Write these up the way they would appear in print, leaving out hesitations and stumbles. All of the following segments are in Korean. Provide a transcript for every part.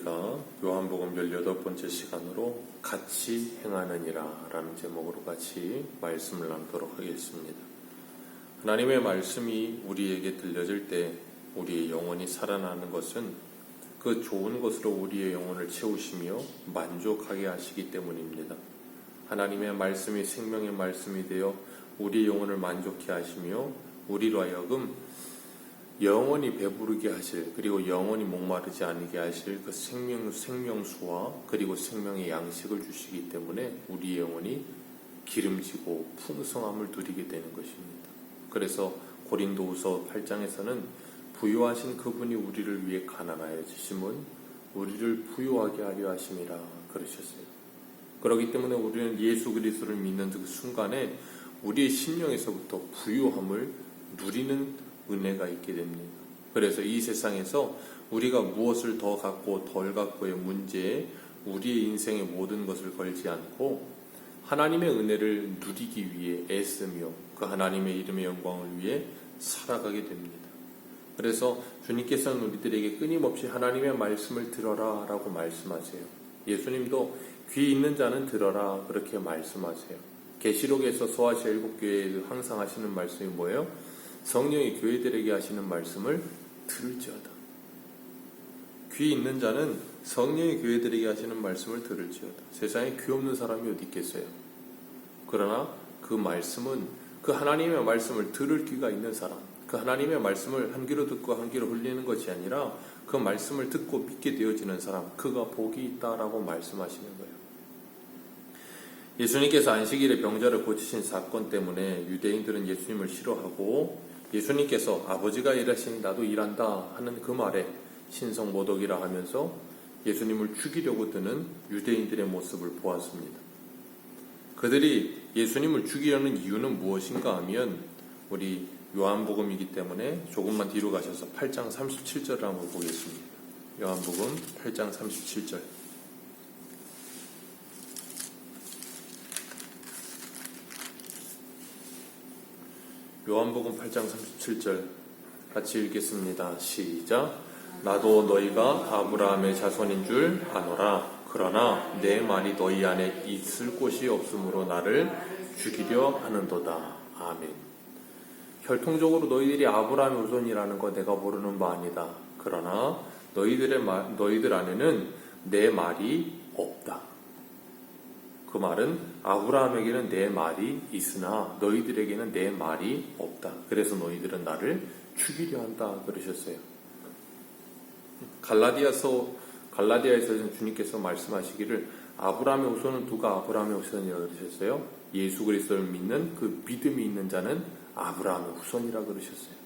저희가 요한복음 18번째 시간으로 같이 행하느니라 라는 제목으로 같이 말씀을 나누도록 하겠습니다. 하나님의 말씀이 우리에게 들려질 때 우리의 영혼이 살아나는 것은 그 좋은 것으로 우리의 영혼을 채우시며 만족하게 하시기 때문입니다. 하나님의 말씀이 생명의 말씀이 되어 우리의 영혼을 만족해 하시며 우리로 하여금 영원히 배부르게 하실, 그리고 영원히 목마르지 않게 하실 그 생명수와 그리고 생명의 양식을 주시기 때문에 우리의 영혼이 기름지고 풍성함을 누리게 되는 것입니다. 그래서 고린도후서 8장에서는 부유하신 그분이 우리를 위해 가난하여 지심은 우리를 부유하게 하려 하심이라 그러셨어요. 그렇기 때문에 우리는 예수 그리스도를 믿는 그 순간에 우리의 심령에서부터 부유함을 누리는 은혜가 있게 됩니다. 그래서 이 세상에서 우리가 무엇을 더 갖고 덜 갖고의 문제에 우리의 인생의 모든 것을 걸지 않고 하나님의 은혜를 누리기 위해 애쓰며 그 하나님의 이름의 영광을 위해 살아가게 됩니다. 그래서 주님께서는 우리들에게 끊임없이 하나님의 말씀을 들어라 라고 말씀하세요. 예수님도 귀 있는 자는 들어라 그렇게 말씀하세요. 계시록에서 소아시아 7교회에 항상 하시는 말씀이 뭐예요? 성령이 교회들에게 하시는 말씀을 들을지어다. 귀 있는 자는 성령이 교회들에게 하시는 말씀을 들을지어다. 세상에 귀 없는 사람이 어디 있겠어요? 그러나 그 말씀은 그 하나님의 말씀을 들을 귀가 있는 사람, 그 하나님의 말씀을 한 귀로 듣고 한 귀로 흘리는 것이 아니라 그 말씀을 듣고 믿게 되어지는 사람, 그가 복이 있다라고 말씀하시는 거예요. 예수님께서 안식일에 병자를 고치신 사건 때문에 유대인들은 예수님을 싫어하고 예수님께서 아버지가 일하시니 나도 일한다 하는 그 말에 신성모독이라 하면서 예수님을 죽이려고 드는 유대인들의 모습을 보았습니다. 그들이 예수님을 죽이려는 이유는 무엇인가 하면 우리 요한복음이기 때문에 조금만 뒤로 가셔서 8장 37절을 한번 보겠습니다. 요한복음 8장 37절. 요한복음 8장 37절 같이 읽겠습니다. 시작. 나도 너희가 아브라함의 자손인 줄 아노라. 그러나 내 말이 너희 안에 있을 곳이 없으므로 나를 죽이려 하는도다. 아멘. 혈통적으로 너희들이 아브라함의 후손이라는 거 내가 모르는 바 아니다. 그러나 너희들 안에는 내 말이 없다. 그 말은 아브라함에게는 내 말이 있으나 너희들에게는 내 말이 없다. 그래서 너희들은 나를 죽이려 한다. 그러셨어요. 갈라디아에서는 주님께서 말씀하시기를 아브라함의 후손은 누가 아브라함의 후손이라 그러셨어요? 예수 그리스도를 믿는 그 믿음이 있는 자는 아브라함의 후손이라 그러셨어요.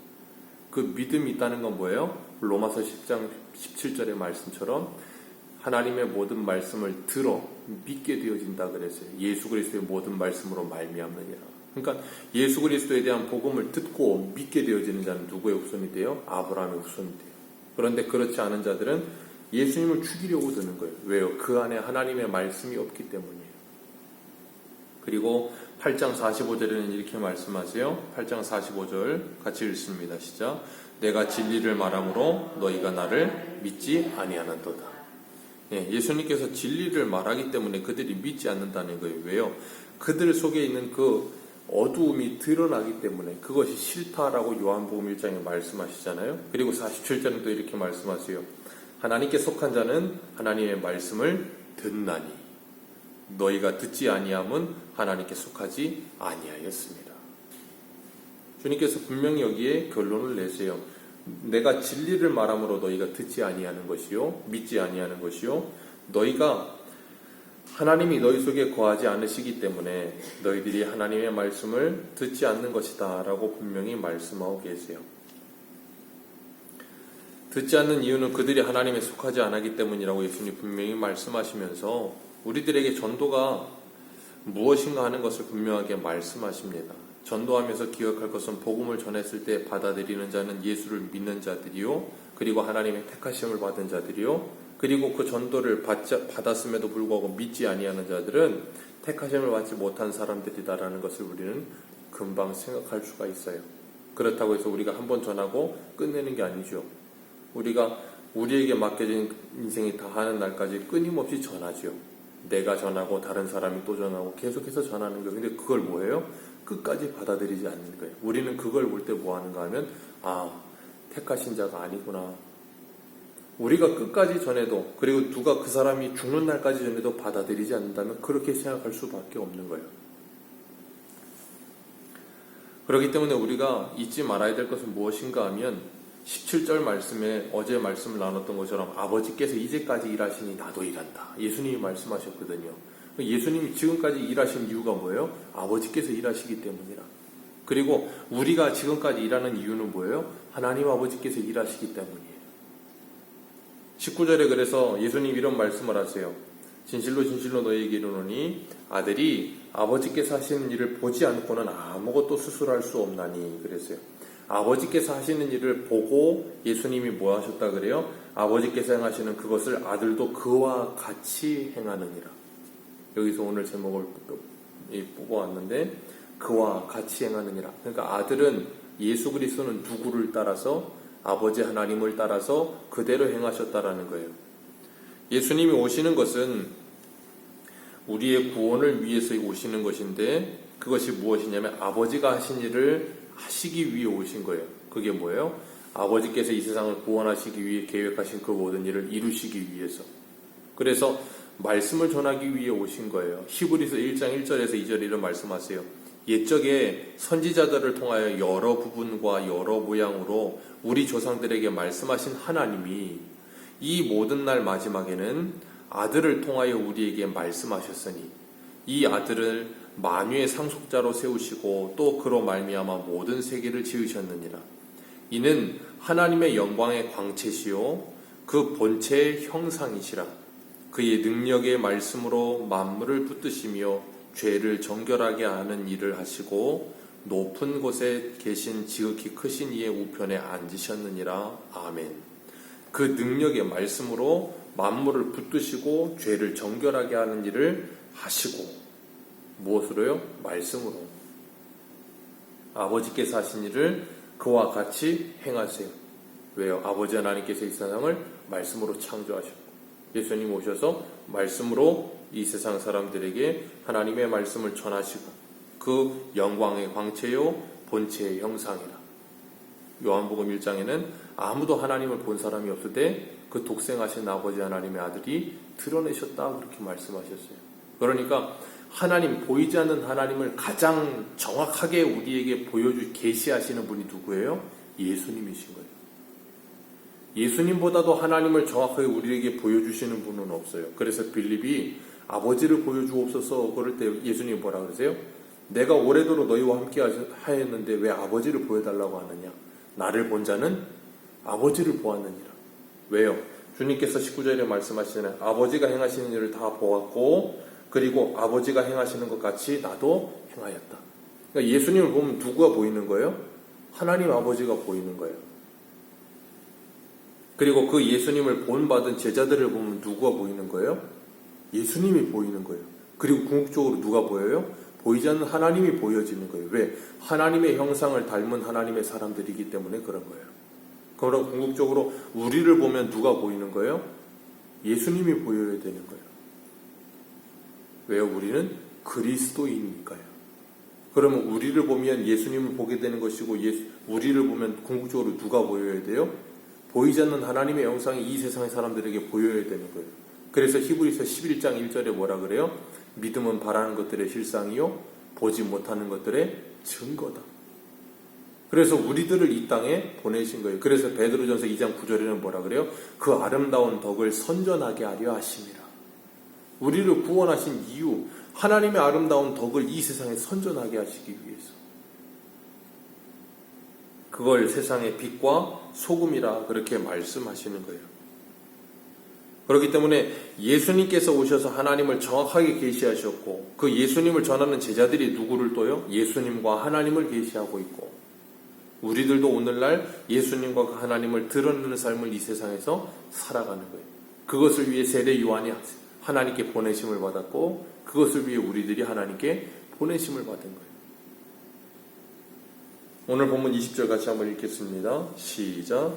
그 믿음이 있다는 건 뭐예요? 로마서 10장 17절의 말씀처럼 하나님의 모든 말씀을 들어 믿게 되어진다 그랬어요. 예수 그리스도의 모든 말씀으로 말미암느니라. 그러니까 예수 그리스도에 대한 복음을 듣고 믿게 되어지는 자는 누구의 후손이 돼요? 아브라함의 후손이 돼요. 그런데 그렇지 않은 자들은 예수님을 죽이려고 드는 거예요. 왜요? 그 안에 하나님의 말씀이 없기 때문이에요. 그리고 8장 45절에는 이렇게 말씀하세요. 8장 45절 같이 읽습니다. 시작. 내가 진리를 말함으로 너희가 나를 믿지 아니하는도다. 예수님께서 진리를 말하기 때문에 그들이 믿지 않는다는 거예요. 왜요? 그들 속에 있는 그 어두움이 드러나기 때문에 그것이 싫다라고 요한복음 1장에 말씀하시잖아요. 그리고 47절은 또 이렇게 말씀하세요. 하나님께 속한 자는 하나님의 말씀을 듣나니 너희가 듣지 아니함은 하나님께 속하지 아니하였습니다. 주님께서 분명히 여기에 결론을 내세요. 내가 진리를 말함으로 너희가 듣지 아니하는 것이요 믿지 아니하는 것이요 너희가 하나님이 너희 속에 거하지 않으시기 때문에 너희들이 하나님의 말씀을 듣지 않는 것이다 라고 분명히 말씀하고 계세요. 듣지 않는 이유는 그들이 하나님에 속하지 않았기 때문이라고 예수님이 분명히 말씀하시면서 우리들에게 전도가 무엇인가 하는 것을 분명하게 말씀하십니다. 전도하면서 기억할 것은 복음을 전했을 때 받아들이는 자는 예수를 믿는 자들이요 그리고 하나님의 택하심을 받은 자들이요 그리고 그 전도를 받았음에도 불구하고 믿지 아니하는 자들은 택하심을 받지 못한 사람들이다라는 것을 우리는 금방 생각할 수가 있어요. 그렇다고 해서 우리가 한번 전하고 끝내는 게 아니죠. 우리가 우리에게 맡겨진 인생이 다하는 날까지 끊임없이 전하죠. 내가 전하고 다른 사람이 또 전하고 계속해서 전하는 거예요. 근데 그걸 뭐예요? 끝까지 받아들이지 않는 거예요. 우리는 그걸 볼 때 뭐 하는가 하면 택하신 자가 아니구나. 우리가 끝까지 전해도, 그리고 누가 그 사람이 죽는 날까지 전해도 받아들이지 않는다면 그렇게 생각할 수밖에 없는 거예요. 그렇기 때문에 우리가 잊지 말아야 될 것은 무엇인가 하면 17절 말씀에 어제 말씀을 나눴던 것처럼 아버지께서 이제까지 일하시니 나도 일한다. 예수님이 말씀하셨거든요. 예수님이 지금까지 일하신 이유가 뭐예요? 아버지께서 일하시기 때문이라. 그리고 우리가 지금까지 일하는 이유는 뭐예요? 하나님 아버지께서 일하시기 때문이에요. 19절에 그래서 예수님 이런 말씀을 하세요. 진실로 진실로 너희에게 이르노니 아들이 아버지께서 하시는 일을 보지 않고는 아무것도 스스로 할 수 없나니 그랬어요. 아버지께서 하시는 일을 보고 예수님이 뭐 하셨다 그래요? 아버지께서 행하시는 그것을 아들도 그와 같이 행하느니라. 여기서 오늘 제목을 뽑아왔는데 그와 같이 행하느니라. 그러니까 아들은 예수 그리스도는 누구를 따라서? 아버지 하나님을 따라서 그대로 행하셨다라는 거예요. 예수님이 오시는 것은 우리의 구원을 위해서 오시는 것인데 그것이 무엇이냐면 아버지가 하신 일을 하시기 위해 오신 거예요. 그게 뭐예요? 아버지께서 이 세상을 구원하시기 위해 계획하신 그 모든 일을 이루시기 위해서. 그래서 말씀을 전하기 위해 오신 거예요. 히브리서 1장 1절에서 2절 이런 말씀하세요. 옛적에 선지자들을 통하여 여러 부분과 여러 모양으로 우리 조상들에게 말씀하신 하나님이 이 모든 날 마지막에는 아들을 통하여 우리에게 말씀하셨으니 이 아들을 만유의 상속자로 세우시고 또 그로 말미암아 모든 세계를 지으셨느니라. 이는 하나님의 영광의 광채시요 그 본체의 형상이시라. 그의 능력의 말씀으로 만물을 붙드시며 죄를 정결하게 하는 일을 하시고 높은 곳에 계신 지극히 크신 이의 우편에 앉으셨느니라. 아멘. 그 능력의 말씀으로 만물을 붙드시고 죄를 정결하게 하는 일을 하시고 무엇으로요? 말씀으로. 아버지께서 하신 일을 그와 같이 행하세요. 왜요? 아버지 하나님께서 이 세상을 말씀으로 창조하셨고 예수님 오셔서 말씀으로 이 세상 사람들에게 하나님의 말씀을 전하시고 그 영광의 광채요 본체의 형상이라. 요한복음 1장에는 아무도 하나님을 본 사람이 없을 때 그 독생하신 아버지 하나님의 아들이 드러내셨다 그렇게 말씀하셨어요. 그러니까 하나님, 보이지 않는 하나님을 가장 정확하게 우리에게 계시하시는 분이 누구예요? 예수님이신 거예요. 예수님보다도 하나님을 정확하게 우리에게 보여주시는 분은 없어요. 그래서 빌립이 아버지를 보여주옵소서 그럴 때 예수님이 뭐라 그러세요? 내가 오래도록 너희와 함께 하였는데 왜 아버지를 보여달라고 하느냐? 나를 본 자는 아버지를 보았느니라. 왜요? 주님께서 19절에 말씀하시잖아요. 아버지가 행하시는 일을 다 보았고 그리고 아버지가 행하시는 것 같이 나도 행하였다. 그러니까 예수님을 보면 누구가 보이는 거예요? 하나님 아버지가 보이는 거예요. 그리고 그 예수님을 본받은 제자들을 보면 누구가 보이는 거예요? 예수님이 보이는 거예요. 그리고 궁극적으로 누가 보여요? 보이지 않는 하나님이 보여지는 거예요. 왜? 하나님의 형상을 닮은 하나님의 사람들이기 때문에 그런 거예요. 그럼 궁극적으로 우리를 보면 누가 보이는 거예요? 예수님이 보여야 되는 거예요. 왜요? 우리는 그리스도인이니까요. 그러면 우리를 보면 예수님을 보게 되는 것이고 우리를 보면 궁극적으로 누가 보여야 돼요? 보이지 않는 하나님의 영상이 이 세상의 사람들에게 보여야 되는 거예요. 그래서 히브리서 11장 1절에 뭐라 그래요? 믿음은 바라는 것들의 실상이요 보지 못하는 것들의 증거다. 그래서 우리들을 이 땅에 보내신 거예요. 그래서 베드로전서 2장 9절에는 뭐라 그래요? 그 아름다운 덕을 선전하게 하려 하심이라. 우리를 구원하신 이유, 하나님의 아름다운 덕을 이 세상에 선전하게 하시기 위해서. 그걸 세상의 빛과 소금이라 그렇게 말씀하시는 거예요. 그렇기 때문에 예수님께서 오셔서 하나님을 정확하게 계시하셨고 그 예수님을 전하는 제자들이 누구를 또요? 예수님과 하나님을 계시하고 있고 우리들도 오늘날 예수님과 그 하나님을 드러내는 삶을 이 세상에서 살아가는 거예요. 그것을 위해 세례 요한이 하나님께 보내심을 받았고 그것을 위해 우리들이 하나님께 보내심을 받은 거예요. 오늘 본문 20절 같이 한번 읽겠습니다. 시작.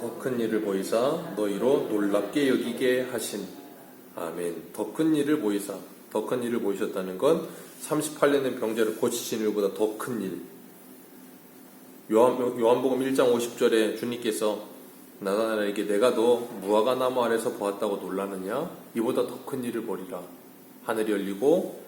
더 큰 일을 보이사 너희로 놀랍게 여기게 하신. 아멘. 더 큰 일을 보이사. 더 큰 일을 보이셨다는 건 38년 된 병자를 고치신 일보다 더 큰 일. 요한복음 1장 50절에 주님께서 나다나엘에게 내가 너 무화과 나무 아래서 보았다고 놀라느냐? 이보다 더 큰 일을 보리라. 하늘이 열리고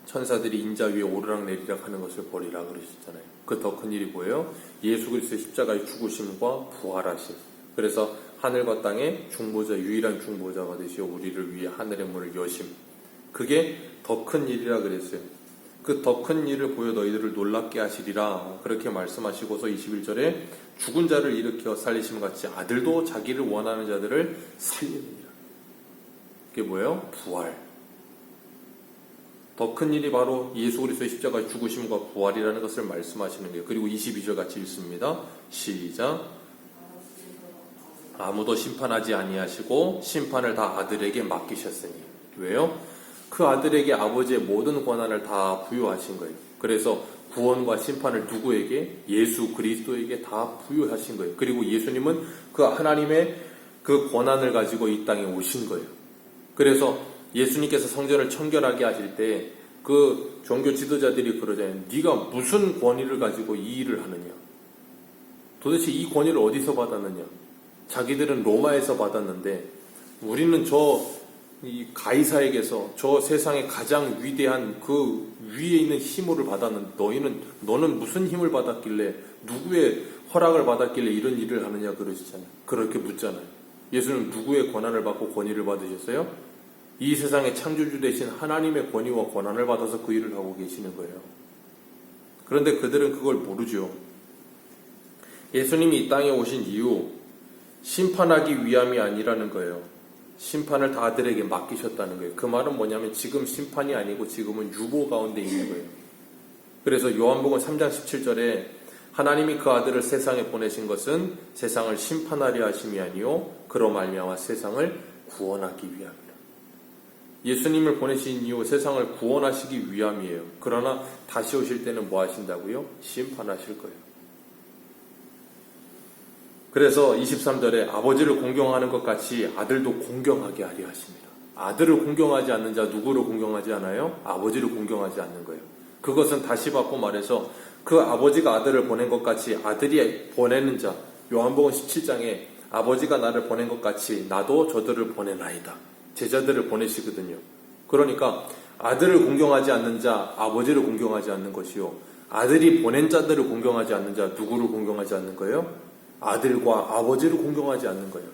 천사들이 인자 위에 오르락 내리락 하는 것을 보리라 그러셨잖아요. 그 더 큰 일이 뭐예요? 예수 그리스도의 십자가의 죽으심과 부활하심. 그래서 하늘과 땅의 중보자, 유일한 중보자가 되시어 우리를 위해 하늘의 문을 여심. 그게 더 큰 일이라 그랬어요. 그 더 큰 일을 보여 너희들을 놀랍게 하시리라. 그렇게 말씀하시고서 21절에 죽은 자를 일으켜 살리심 같이 아들도 자기를 원하는 자들을 살리느니라. 그게 뭐예요? 부활. 더 큰 일이 바로 예수 그리스도의 십자가의 죽으심과 부활이라는 것을 말씀하시는 거예요. 그리고 22절 같이 읽습니다. 시작. 아무도 심판하지 아니하시고 심판을 다 아들에게 맡기셨으니. 왜요? 그 아들에게 아버지의 모든 권한을 다 부여하신 거예요. 그래서 구원과 심판을 누구에게? 예수 그리스도에게 다 부여하신 거예요. 그리고 예수님은 그 하나님의 그 권한을 가지고 이 땅에 오신 거예요. 그래서 예수님께서 성전을 청결하게 하실 때 그 종교 지도자들이 그러잖아요. 네가 무슨 권위를 가지고 이 일을 하느냐? 도대체 이 권위를 어디서 받았느냐? 자기들은 로마에서 받았는데 우리는 이 가이사에게서 저 세상의 가장 위대한 그 위에 있는 힘을 받았는데 너는 무슨 힘을 받았길래 누구의 허락을 받았길래 이런 일을 하느냐 그러시잖아요. 그렇게 묻잖아요. 예수는 누구의 권한을 받고 권위를 받으셨어요? 이 세상의 창조주 되신 하나님의 권위와 권한을 받아서 그 일을 하고 계시는 거예요. 그런데 그들은 그걸 모르죠. 예수님이 이 땅에 오신 이유 심판하기 위함이 아니라는 거예요. 심판을 다 아들에게 맡기셨다는 거예요. 그 말은 뭐냐면 지금 심판이 아니고 지금은 유보 가운데 있는 거예요. 그래서 요한복음 3장 17절에 하나님이 그 아들을 세상에 보내신 것은 세상을 심판하려 하심이 아니요 그로 말미암아 세상을 구원하기 위함이라. 예수님을 보내신 이유 세상을 구원하시기 위함이에요. 그러나 다시 오실 때는 뭐 하신다고요? 심판하실 거예요. 그래서 23절에 아버지를 공경하는 것 같이 아들도 공경하게 하려 하십니다. 아들을 공경하지 않는 자 누구를 공경하지 않아요? 아버지를 공경하지 않는 거예요. 그것은 다시 바꿔 말해서 그 아버지가 아들을 보낸 것 같이 아들이 보내는 자, 요한복음 17장에 아버지가 나를 보낸 것 같이 나도 저들을 보내나이다. 제자들을 보내시거든요. 그러니까 아들을 공경하지 않는 자 아버지를 공경하지 않는 것이요, 아들이 보낸 자들을 공경하지 않는 자 누구를 공경하지 않는 거예요? 아들과 아버지를 공경하지 않는 거예요.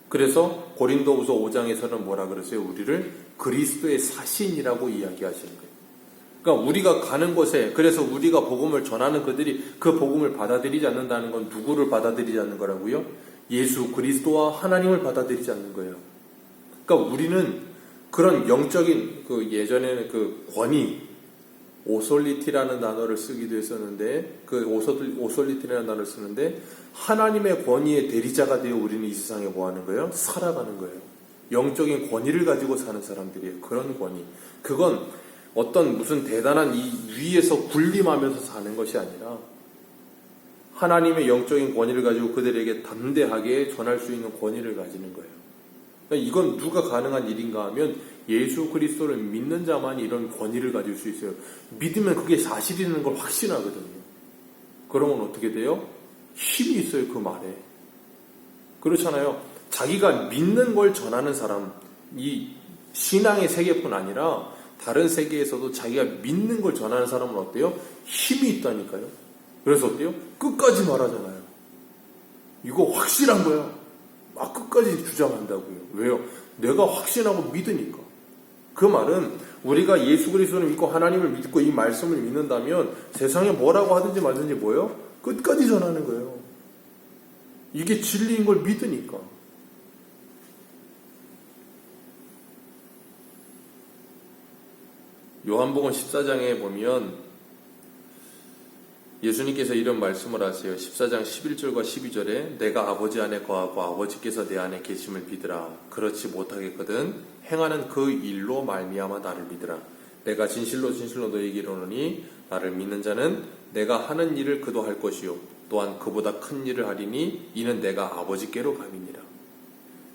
그래서 고린도후서 5장에서는 뭐라 그러세요? 우리를 그리스도의 사신이라고 이야기하시는 거예요. 그러니까 우리가 가는 곳에, 그래서 우리가 복음을 전하는 그들이 그 복음을 받아들이지 않는다는 건 누구를 받아들이지 않는 거라고요? 예수 그리스도와 하나님을 받아들이지 않는 거예요. 그러니까 우리는 그런 영적인 예전에는 권위, 오솔리티라는 단어를 쓰기도 했었는데 오솔리티라는 단어를 쓰는데 하나님의 권위의 대리자가 되어 우리는 이 세상에 뭐 하는 거예요? 살아가는 거예요. 영적인 권위를 가지고 사는 사람들이에요. 그런 권위. 그건 어떤 무슨 대단한 이 위에서 군림하면서 사는 것이 아니라 하나님의 영적인 권위를 가지고 그들에게 담대하게 전할 수 있는 권위를 가지는 거예요. 이건 누가 가능한 일인가 하면 예수 그리스도를 믿는 자만이 이런 권위를 가질 수 있어요. 믿으면 그게 사실이라는 걸 확신하거든요. 그러면 어떻게 돼요? 힘이 있어요, 그 말에. 그렇잖아요. 자기가 믿는 걸 전하는 사람, 이 신앙의 세계뿐 아니라 다른 세계에서도 자기가 믿는 걸 전하는 사람은 어때요? 힘이 있다니까요. 그래서 어때요? 끝까지 말하잖아요. 이거 확실한 거야. 막 끝까지 주장한다고요. 왜요? 내가 확신하고 믿으니까. 그 말은 우리가 예수 그리스도를 믿고 하나님을 믿고 이 말씀을 믿는다면 세상에 뭐라고 하든지 말든지 뭐예요? 끝까지 전하는 거예요. 이게 진리인 걸 믿으니까. 요한복음 14장에 보면 예수님께서 이런 말씀을 하세요. 14장 11절과 12절에 내가 아버지 안에 거하고 아버지께서 내 안에 계심을 믿으라. 그렇지 못하겠거든 행하는 그 일로 말미암아 나를 믿으라. 내가 진실로 진실로 너희에게 이르노니 나를 믿는 자는 내가 하는 일을 그도 할 것이요 또한 그보다 큰 일을 하리니 이는 내가 아버지께로 감이니라.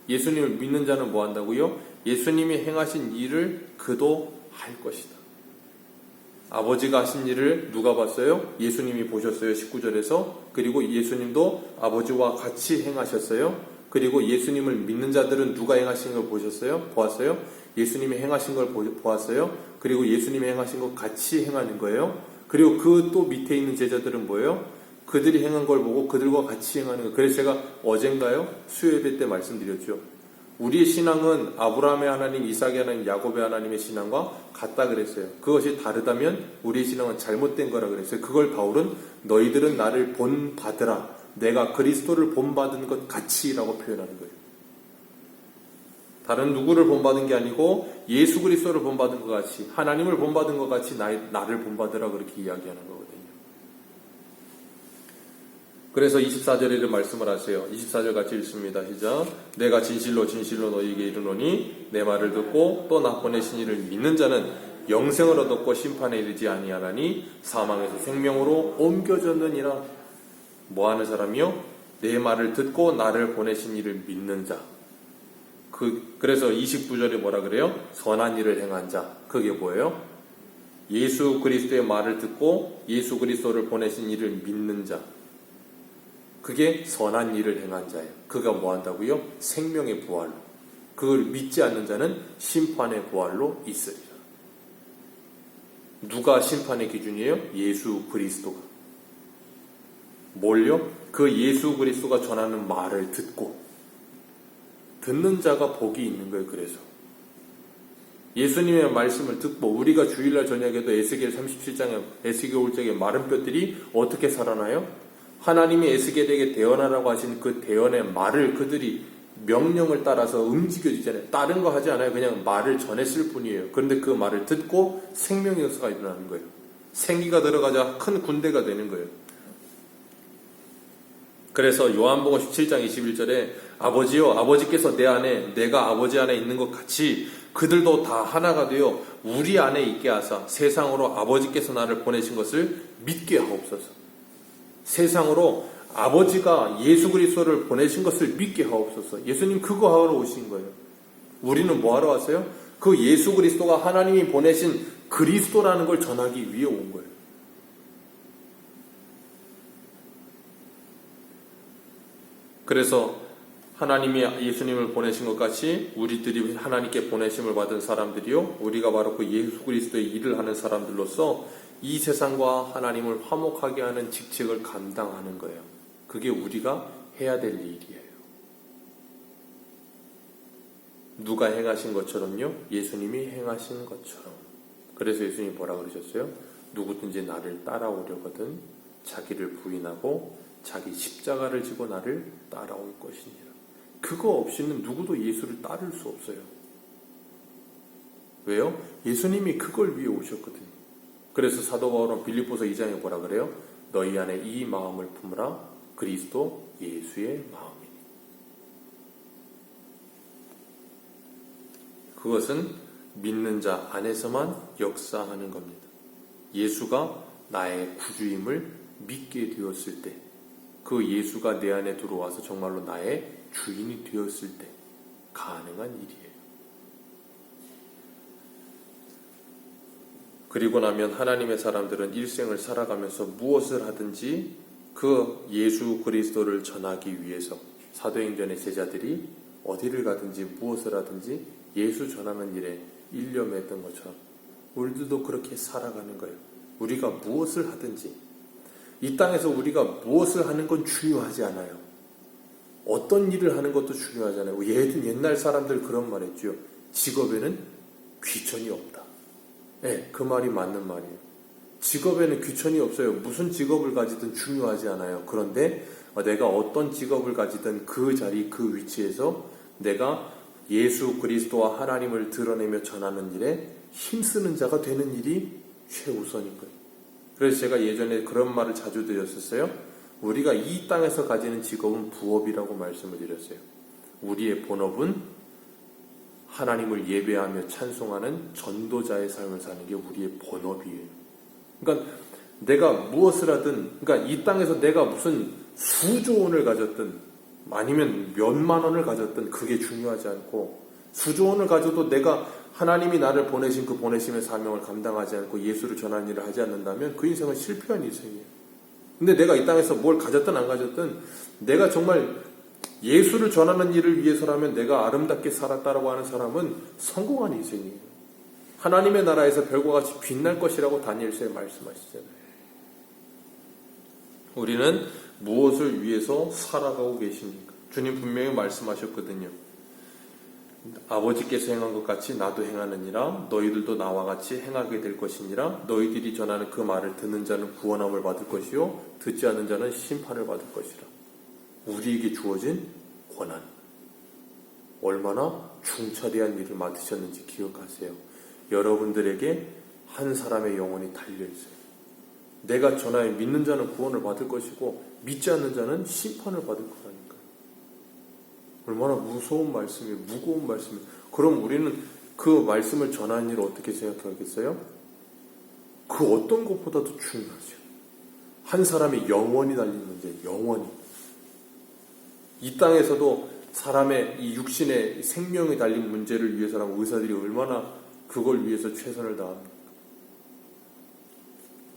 예수님을 믿는 자는 뭐 한다고요? 예수님이 행하신 일을 그도 할 것이다. 아버지가 하신 일을 누가 봤어요? 예수님이 보셨어요. 19절에서. 그리고 예수님도 아버지와 같이 행하셨어요. 그리고 예수님을 믿는 자들은 누가 행하신 걸 보았어요? 예수님이 행하신 걸 보았어요. 그리고 예수님이 행하신 것 같이 행하는 거예요. 그리고 그 또 밑에 있는 제자들은 뭐예요? 그들이 행한 걸 보고 그들과 같이 행하는 거예요. 그래서 제가 어젠가요? 수요예배 때 말씀드렸죠. 우리의 신앙은 아브라함의 하나님, 이삭의 하나님, 야곱의 하나님의 신앙과 같다 그랬어요. 그것이 다르다면 우리의 신앙은 잘못된 거라 그랬어요. 그걸 바울은 너희들은 나를 본받으라. 내가 그리스도를 본받은 것 같이라고 표현하는 거예요. 다른 누구를 본받은 게 아니고 예수 그리스도를 본받은 것 같이, 하나님을 본받은 것 같이 나를 본받으라 그렇게 이야기하는 거거든요. 그래서 24절에 말씀을 하세요. 24절 같이 읽습니다. 시작. 내가 진실로 진실로 너희에게 이르노니 내 말을 듣고 또 나 보내신 이를 믿는 자는 영생을 얻었고 심판에 이르지 아니하나니 사망에서 생명으로 옮겨졌느니라. 뭐하는 사람이요? 내 말을 듣고 나를 보내신 이를 믿는 자. 그래서 29절에 뭐라 그래요? 선한 일을 행한 자. 그게 뭐예요? 예수 그리스도의 말을 듣고 예수 그리스도를 보내신 이를 믿는 자. 그게 선한 일을 행한 자예요. 그가 뭐 한다고요? 생명의 부활로. 그걸 믿지 않는 자는 심판의 부활로 있으리라. 누가 심판의 기준이에요? 예수 그리스도가. 뭘요? 그 예수 그리스도가 전하는 말을 듣는 자가 복이 있는 거예요. 그래서 예수님의 말씀을 듣고 우리가 주일날 저녁에도 에스겔 37장에 에스겔 5장의 마른 뼈들이 어떻게 살아나요? 하나님이 에스겔에게 대언하라고 하신 그 대언의 말을 그들이 명령을 따라서 움직여지잖아요. 다른 거 하지 않아요. 그냥 말을 전했을 뿐이에요. 그런데 그 말을 듣고 생명의 역사가 일어나는 거예요. 생기가 들어가자 큰 군대가 되는 거예요. 그래서 요한복음 17장 21절에 아버지요 아버지께서 내 안에 내가 아버지 안에 있는 것 같이 그들도 다 하나가 되어 우리 안에 있게 하사 세상으로 아버지께서 나를 보내신 것을 믿게 하옵소서. 세상으로 아버지가 예수 그리스도를 보내신 것을 믿게 하옵소서. 예수님 그거 하러 오신 거예요. 우리는 뭐 하러 왔어요? 그 예수 그리스도가 하나님이 보내신 그리스도라는 걸 전하기 위해 온 거예요. 그래서 하나님이 예수님을 보내신 것 같이 우리들이 하나님께 보내심을 받은 사람들이요, 우리가 바로 그 예수 그리스도의 일을 하는 사람들로서 이 세상과 하나님을 화목하게 하는 직책을 감당하는 거예요. 그게 우리가 해야 될 일이에요. 누가 행하신 것처럼요? 예수님이 행하신 것처럼. 그래서 예수님이 뭐라 그러셨어요? 누구든지 나를 따라오려거든 자기를 부인하고 자기 십자가를 지고 나를 따라올 것이니라. 그거 없이는 누구도 예수를 따를 수 없어요. 왜요? 예수님이 그걸 위해 오셨거든요. 그래서 사도 바울은 빌립보서 2장에 뭐라 그래요? 너희 안에 이 마음을 품으라. 그리스도 예수의 마음이니. 그것은 믿는 자 안에서만 역사하는 겁니다. 예수가 나의 구주임을 믿게 되었을 때, 그 예수가 내 안에 들어와서 정말로 나의 주인이 되었을 때 가능한 일이에요. 그리고 나면 하나님의 사람들은 일생을 살아가면서 무엇을 하든지 그 예수 그리스도를 전하기 위해서 사도행전의 제자들이 어디를 가든지 무엇을 하든지 예수 전하는 일에 일념했던 것처럼 우리들도 그렇게 살아가는 거예요. 우리가 무엇을 하든지 이 땅에서 우리가 무엇을 하는 건 중요하지 않아요. 어떤 일을 하는 것도 중요하잖아요. 옛날 사람들 그런 말 했죠. 직업에는 귀천이 없다. 네, 그 말이 맞는 말이에요. 직업에는 귀천이 없어요. 무슨 직업을 가지든 중요하지 않아요. 그런데 내가 어떤 직업을 가지든 그 자리, 그 위치에서 내가 예수 그리스도와 하나님을 드러내며 전하는 일에 힘쓰는 자가 되는 일이 최우선인 거예요. 그래서 제가 예전에 그런 말을 자주 드렸었어요. 우리가 이 땅에서 가지는 직업은 부업이라고 말씀을 드렸어요. 우리의 본업은 하나님을 예배하며 찬송하는 전도자의 삶을 사는 게 우리의 본업이에요. 그러니까 내가 무엇을 하든, 그러니까 이 땅에서 내가 무슨 수조 원을 가졌든 아니면 몇만 원을 가졌든 그게 중요하지 않고, 수조 원을 가져도 내가 하나님이 나를 보내신 그 보내심의 사명을 감당하지 않고 예수를 전하는 일을 하지 않는다면 그 인생은 실패한 인생이에요. 근데 내가 이 땅에서 뭘 가졌든 안 가졌든 내가 정말 예수를 전하는 일을 위해서라면 내가 아름답게 살았다라고 하는 사람은 성공한 인생이에요. 하나님의 나라에서 별과 같이 빛날 것이라고 다니엘서에 말씀하시잖아요. 우리는 무엇을 위해서 살아가고 계십니까? 주님 분명히 말씀하셨거든요. 아버지께서 행한 것 같이 나도 행하느니라. 너희들도 나와 같이 행하게 될 것이니라. 너희들이 전하는 그 말을 듣는 자는 구원함을 받을 것이요 듣지 않는 자는 심판을 받을 것이라. 우리에게 주어진 권한, 얼마나 중차대한 일을 맡으셨는지 기억하세요. 여러분들에게 한 사람의 영혼이 달려있어요. 내가 전하에 믿는 자는 구원을 받을 것이고 믿지 않는 자는 심판을 받을 거라니까. 얼마나 무서운 말씀이에요. 무거운 말씀이에요. 그럼 우리는 그 말씀을 전하는 일을 어떻게 생각하겠어요? 그 어떤 것보다도 중요하죠. 한 사람의 영원이 달린 문제, 영원히. 이 땅에서도 사람의 이 육신의 생명이 달린 문제를 위해서라면 의사들이 얼마나 그걸 위해서 최선을 다합니까?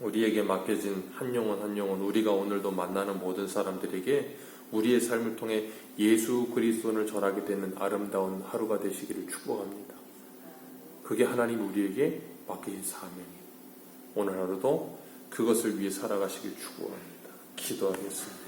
우리에게 맡겨진 한 영혼 한 영혼, 우리가 오늘도 만나는 모든 사람들에게 우리의 삶을 통해 예수 그리스도를 전하게 되는 아름다운 하루가 되시기를 축복합니다. 그게 하나님 우리에게 맡기신 사명이에요. 오늘 하루도 그것을 위해 살아가시길 축복합니다. 기도하겠습니다.